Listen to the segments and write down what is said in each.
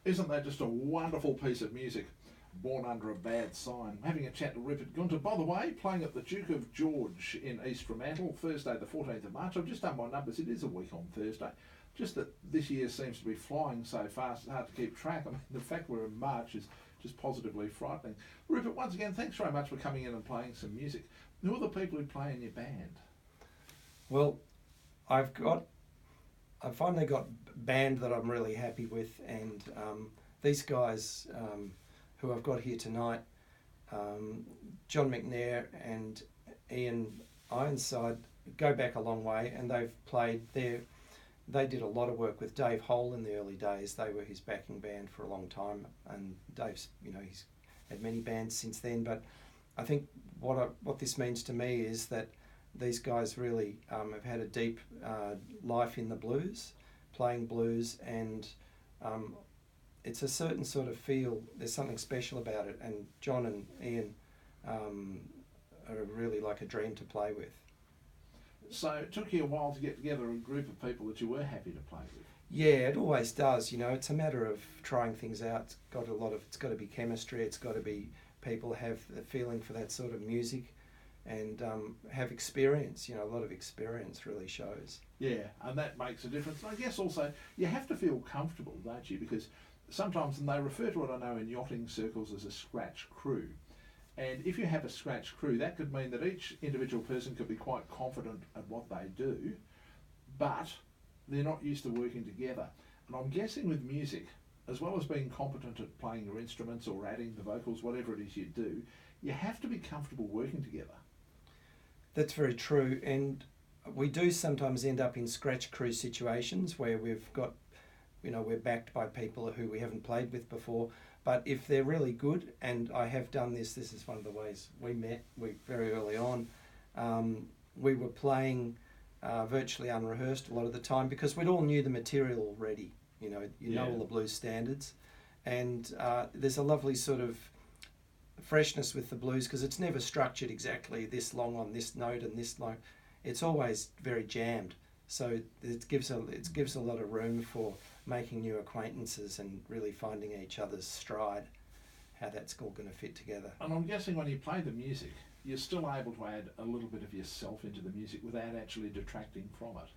Isn't that just a wonderful piece of music? Born under a bad sign. Having a chat to Rupert Guenther. By the way, playing at the Duke of George in East Fremantle, Thursday the 14th of March. I've just done my numbers. It is a week on Thursday. Just that this year seems to be flying so fast, it's hard to keep track. I mean, the fact we're in March is just positively frightening. Rupert, once again, thanks very much for coming in and playing some music. Who are the people who play in your band? Well, I finally got a band that I'm really happy with, and these guys who I've got here tonight, John McNair and Ian Ironside, go back a long way, and they've played there. They did a lot of work with Dave Hole in the early days. They were his backing band for a long time, and Dave's, he's had many bands since then. But I think what this means to me is that these guys really have had a deep life in the blues, playing blues, and it's a certain sort of feel. There's something special about it, and John and Ian are really like a dream to play with. So it took you a while to get together a group of people that you were happy to play with. Yeah, it always does. It's a matter of trying things out. It's got to be chemistry. It's got to be people have the feeling for that sort of music, and have experience. A lot of experience really shows. Yeah, and that makes a difference. And I guess also you have to feel comfortable, don't you? Because sometimes, and they refer to it, I know, in yachting circles as a scratch crew. And if you have a scratch crew, that could mean that each individual person could be quite confident at what they do, but they're not used to working together. And I'm guessing with music, as well as being competent at playing your instruments or adding the vocals, whatever it is you do, you have to be comfortable working together. That's very true, and we do sometimes end up in scratch crew situations where we've got, we're backed by people who we haven't played with before. But if they're really good, and I have done this is one of the ways we met. Very early on, we were playing virtually unrehearsed a lot of the time because we'd all knew the material already. Know all the blues standards, and there's a lovely sort of freshness with the blues because it's never structured exactly this long on this note and this long. It's always very jammed, so it gives a lot of room for making new acquaintances and really finding each other's stride, how that's all going to fit together. And I'm guessing when you play the music, you're still able to add a little bit of yourself into the music without actually detracting from it.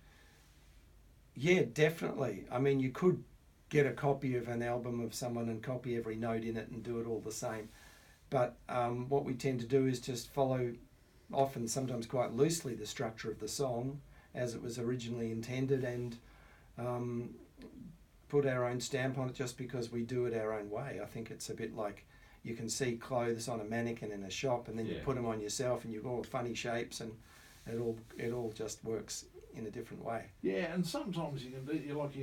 Yeah, definitely. I mean, you could get a copy of an album of someone and copy every note in it and do it all the same. But what we tend to do is just follow, often sometimes quite loosely, the structure of the song as it was originally intended, and put our own stamp on it just because we do it our own way. I think it's a bit like you can see clothes on a mannequin in a shop, and then you put them on yourself, and you've got all funny shapes, and it all just works in a different way. Yeah, and sometimes you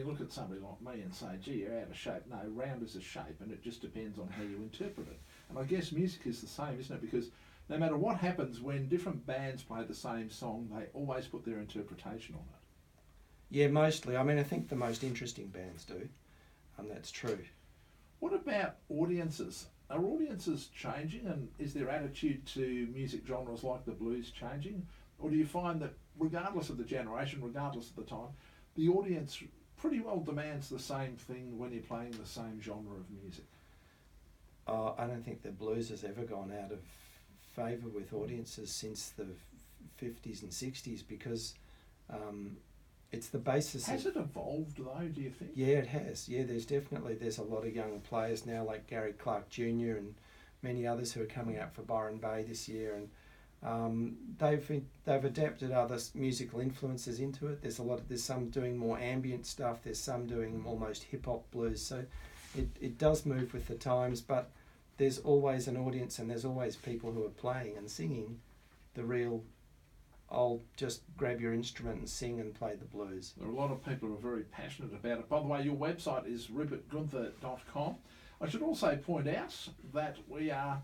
look at somebody like me and say, gee, you're out of shape. No, round is a shape, and it just depends on how you interpret it. And I guess music is the same, isn't it? Because no matter what happens, when different bands play the same song, they always put their interpretation on it. Yeah, mostly. I mean, I think the most interesting bands do, and that's true. What about audiences? Are audiences changing, and is their attitude to music genres like the blues changing? Or do you find that regardless of the generation, regardless of the time, the audience pretty well demands the same thing when you're playing the same genre of music? I don't think the blues has ever gone out of favour with audiences since the 50s and 60s because it's the basis. Has it evolved though, do you think? Yeah, it has. Yeah, there's a lot of young players now like Gary Clark Jr. and many others who are coming out for Byron Bay this year, and they've adapted other musical influences into it. There's some doing more ambient stuff. There's some doing almost hip hop blues. So it does move with the times, but there's always an audience and there's always people who are playing and singing the real old, just grab your instrument and sing and play the blues. There are a lot of people who are very passionate about it. By the way, your website is rupertguenther.com. I should also point out that we are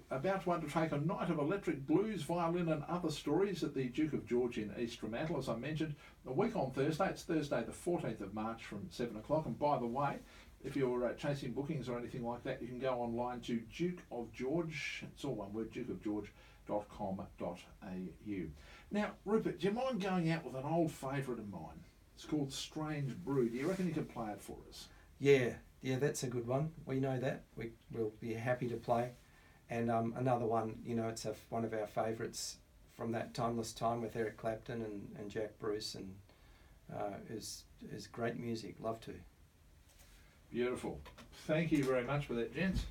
about to undertake a night of electric blues, violin and other stories at the Duke of George in East Fremantle, as I mentioned, a week on Thursday. It's Thursday the 14th of March from 7 o'clock. And by the way, if you're chasing bookings or anything like that, you can go online to Duke of George, it's all one word, dukeofgeorge.com.au. Now, Rupert, do you mind going out with an old favourite of mine? It's called Strange Brew. Do you reckon you could play it for us? Yeah, yeah, that's a good one. We know that. We'll be happy to play. And another one, you know, it's one of our favourites from that Timeless Time with Eric Clapton and Jack Bruce, and is great music. Love to. Beautiful. Thank you very much for that, gents.